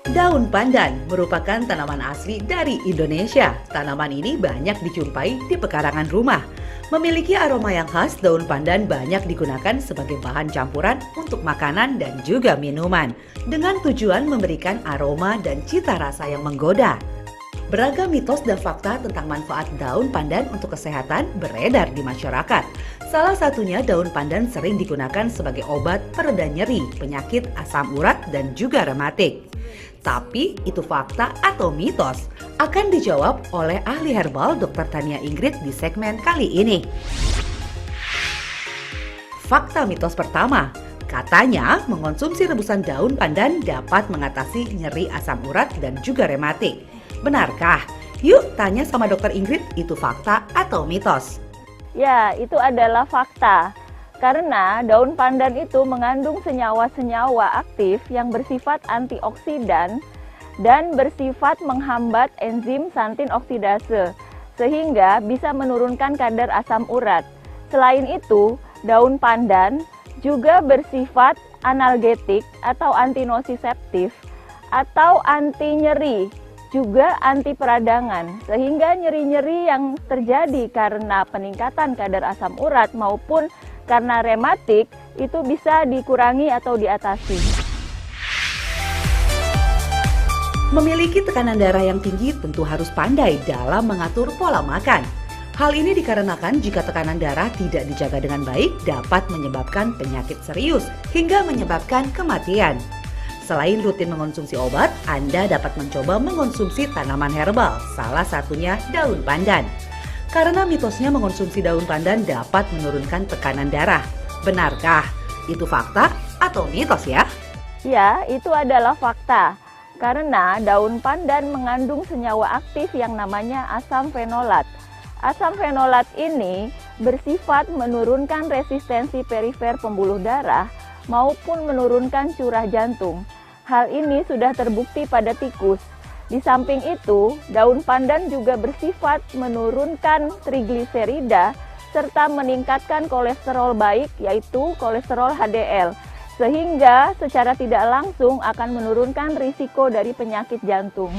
Daun pandan merupakan tanaman asli dari Indonesia. Tanaman ini banyak dijumpai di pekarangan rumah. Memiliki aroma yang khas, daun pandan banyak digunakan sebagai bahan campuran untuk makanan dan juga minuman, dengan tujuan memberikan aroma dan cita rasa yang menggoda. Beragam mitos dan fakta tentang manfaat daun pandan untuk kesehatan beredar di masyarakat. Salah satunya, daun pandan sering digunakan sebagai obat pereda nyeri, penyakit asam urat, dan juga rematik. Tapi itu fakta atau mitos? Akan dijawab oleh ahli herbal Dr. Tania Ingrid di segmen kali ini. Fakta mitos pertama, katanya mengonsumsi rebusan daun pandan dapat mengatasi nyeri asam urat dan juga rematik. Benarkah? Yuk tanya sama Dr. Ingrid, itu fakta atau mitos? Ya, itu adalah fakta. Karena daun pandan itu mengandung senyawa-senyawa aktif yang bersifat antioksidan dan bersifat menghambat enzim santin oksidase, sehingga bisa menurunkan kadar asam urat. Selain itu, daun pandan juga bersifat analgetik atau antinosiseptif atau anti nyeri, juga anti peradangan, sehingga nyeri-nyeri yang terjadi karena peningkatan kadar asam urat maupun karena rematik itu bisa dikurangi atau diatasi. Memiliki tekanan darah yang tinggi tentu harus pandai dalam mengatur pola makan. Hal ini dikarenakan jika tekanan darah tidak dijaga dengan baik dapat menyebabkan penyakit serius hingga menyebabkan kematian. Selain rutin mengonsumsi obat, Anda dapat mencoba mengonsumsi tanaman herbal, salah satunya daun pandan. Karena mitosnya mengonsumsi daun pandan dapat menurunkan tekanan darah. Benarkah? Itu fakta atau mitos ya? Ya, itu adalah fakta. Karena daun pandan mengandung senyawa aktif yang namanya asam fenolat. Asam fenolat ini bersifat menurunkan resistensi perifer pembuluh darah maupun menurunkan curah jantung. Hal ini sudah terbukti pada tikus. Di samping itu, daun pandan juga bersifat menurunkan trigliserida serta meningkatkan kolesterol baik, yaitu kolesterol HDL, sehingga secara tidak langsung akan menurunkan risiko dari penyakit jantung.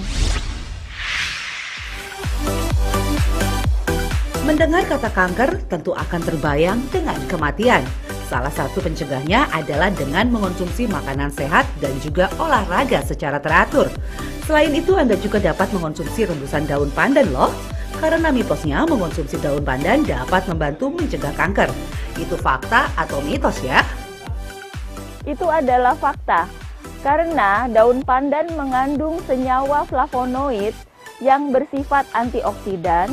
Mendengar kata kanker tentu akan terbayang dengan kematian. Salah satu pencegahnya adalah dengan mengonsumsi makanan sehat dan juga olahraga secara teratur. Selain itu, Anda juga dapat mengonsumsi rebusan daun pandan loh. Karena mitosnya mengonsumsi daun pandan dapat membantu mencegah kanker. Itu fakta atau mitos ya? Itu adalah fakta. Karena daun pandan mengandung senyawa flavonoid yang bersifat antioksidan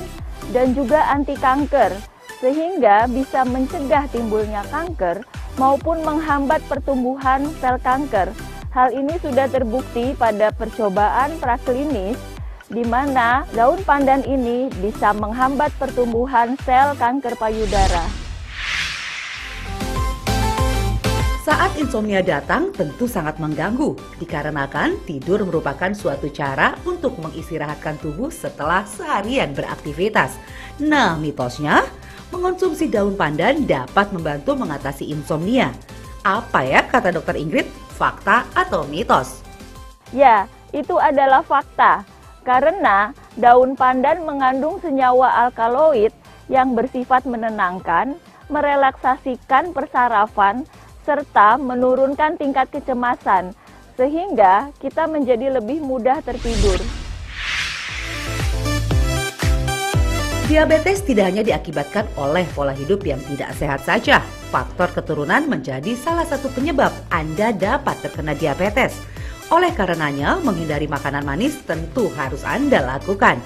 dan juga anti kanker, sehingga bisa mencegah timbulnya kanker maupun menghambat pertumbuhan sel kanker. Hal ini sudah terbukti pada percobaan praklinis di mana daun pandan ini bisa menghambat pertumbuhan sel kanker payudara. Saat insomnia datang tentu sangat mengganggu, dikarenakan tidur merupakan suatu cara untuk mengistirahatkan tubuh setelah seharian beraktivitas. Nah, mitosnya, mengonsumsi daun pandan dapat membantu mengatasi insomnia. Apa ya kata Dr. Ingrid, fakta atau mitos? Ya, itu adalah fakta. Karena daun pandan mengandung senyawa alkaloid yang bersifat menenangkan, merelaksasikan persarafan, serta menurunkan tingkat kecemasan, sehingga kita menjadi lebih mudah tertidur. Diabetes tidak hanya diakibatkan oleh pola hidup yang tidak sehat saja. Faktor keturunan menjadi salah satu penyebab Anda dapat terkena diabetes. Oleh karenanya, menghindari makanan manis tentu harus Anda lakukan.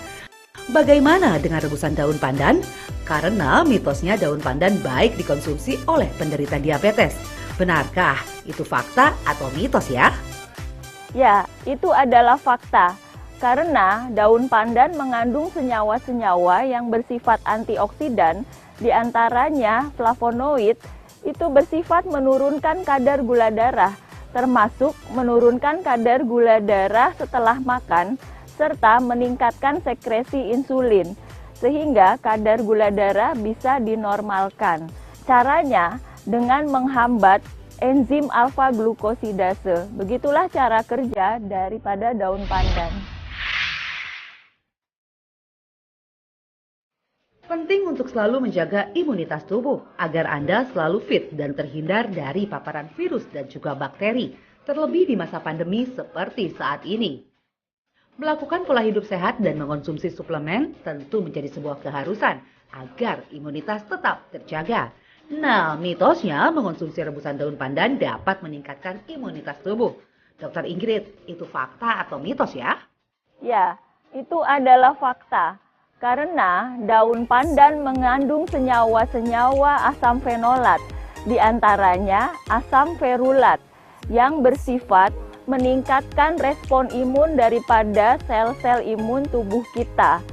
Bagaimana dengan rebusan daun pandan? Karena mitosnya daun pandan baik dikonsumsi oleh penderita diabetes. Benarkah itu fakta atau mitos ya? Ya, itu adalah fakta. Karena daun pandan mengandung senyawa-senyawa yang bersifat antioksidan, diantaranya flavonoid, itu bersifat menurunkan kadar gula darah, termasuk menurunkan kadar gula darah setelah makan, serta meningkatkan sekresi insulin, sehingga kadar gula darah bisa dinormalkan. Caranya dengan menghambat enzim alfa glukosidase. Begitulah cara kerja daripada daun pandan. Penting untuk selalu menjaga imunitas tubuh agar Anda selalu fit dan terhindar dari paparan virus dan juga bakteri, terlebih di masa pandemi seperti saat ini. Melakukan pola hidup sehat dan mengonsumsi suplemen tentu menjadi sebuah keharusan agar imunitas tetap terjaga. Nah, mitosnya mengonsumsi rebusan daun pandan dapat meningkatkan imunitas tubuh. Dokter Ingrid, itu fakta atau mitos ya? Ya, itu adalah fakta. Karena daun pandan mengandung senyawa-senyawa asam fenolat, di antaranya asam ferulat, yang bersifat meningkatkan respon imun daripada sel-sel imun tubuh kita.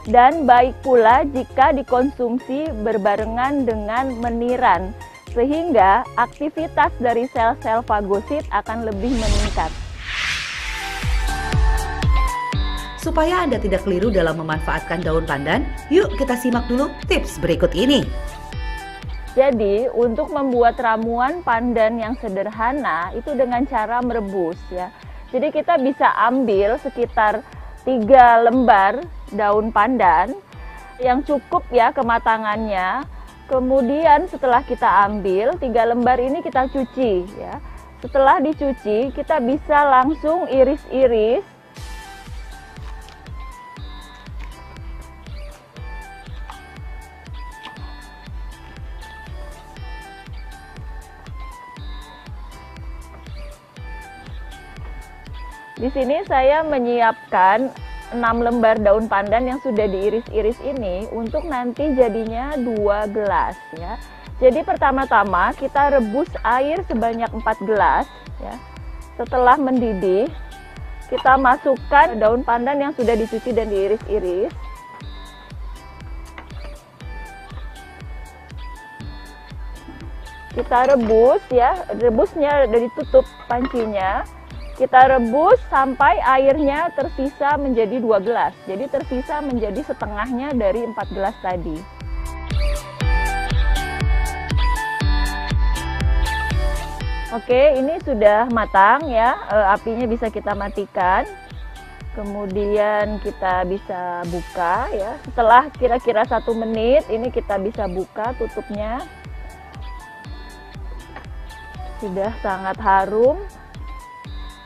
Dan baik pula jika dikonsumsi berbarengan dengan meniran, sehingga aktivitas dari sel-sel fagosit akan lebih meningkat. Supaya Anda tidak keliru dalam memanfaatkan daun pandan, yuk kita simak dulu tips berikut ini. Jadi, untuk membuat ramuan pandan yang sederhana itu dengan cara merebus ya. Jadi kita bisa ambil sekitar 3 lembar daun pandan yang cukup ya kematangannya. Kemudian setelah kita ambil 3 lembar ini kita cuci ya. Setelah dicuci, kita bisa langsung iris-iris. Di sini saya menyiapkan 6 lembar daun pandan yang sudah diiris-iris ini untuk nanti jadinya 2 gelas ya. Jadi pertama-tama kita rebus air sebanyak 4 gelas ya. Setelah mendidih, kita masukkan daun pandan yang sudah dicuci dan diiris-iris. Kita rebus ya, rebusnya udah ditutup pancinya. Kita rebus sampai airnya tersisa menjadi 2 gelas. Jadi tersisa menjadi setengahnya dari 4 gelas tadi. Oke, ini sudah matang ya. Apinya bisa kita matikan. Kemudian kita bisa buka ya. Setelah kira-kira 1 menit, ini kita bisa buka tutupnya. Sudah sangat harum.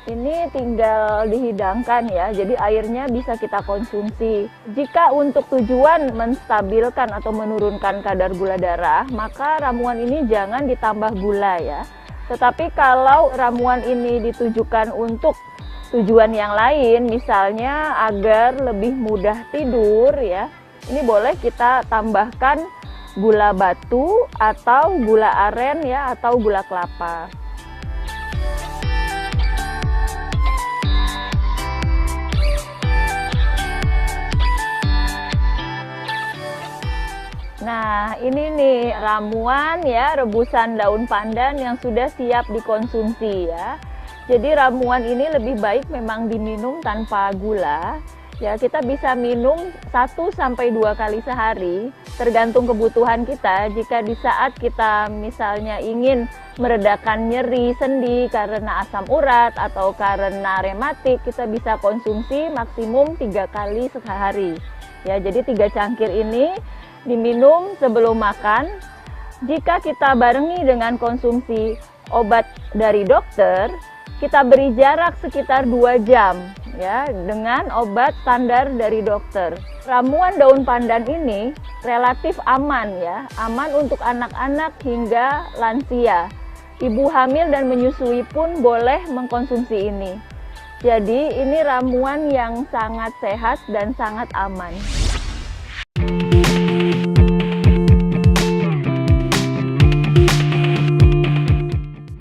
Ini tinggal dihidangkan ya, jadi airnya bisa kita konsumsi. Jika untuk tujuan menstabilkan atau menurunkan kadar gula darah, maka ramuan ini jangan ditambah gula ya. Tetapi kalau ramuan ini ditujukan untuk tujuan yang lain, misalnya agar lebih mudah tidur ya, ini boleh kita tambahkan gula batu atau gula aren ya, atau gula kelapa. Nah, ini nih ramuan ya, rebusan daun pandan yang sudah siap dikonsumsi ya. Jadi ramuan ini lebih baik memang diminum tanpa gula. Ya, kita bisa minum 1 sampai 2 kali sehari, tergantung kebutuhan kita. Jika di saat kita misalnya ingin meredakan nyeri sendi karena asam urat atau karena rematik, kita bisa konsumsi maksimum 3 kali sehari. Ya, jadi 3 cangkir ini diminum sebelum makan. Jika kita barengi dengan konsumsi obat dari dokter, kita beri jarak sekitar 2 jam ya dengan obat standar dari dokter. Ramuan daun pandan ini relatif aman ya, aman untuk anak-anak hingga lansia. Ibu hamil dan menyusui pun boleh mengkonsumsi ini. Jadi ini ramuan yang sangat sehat dan sangat aman.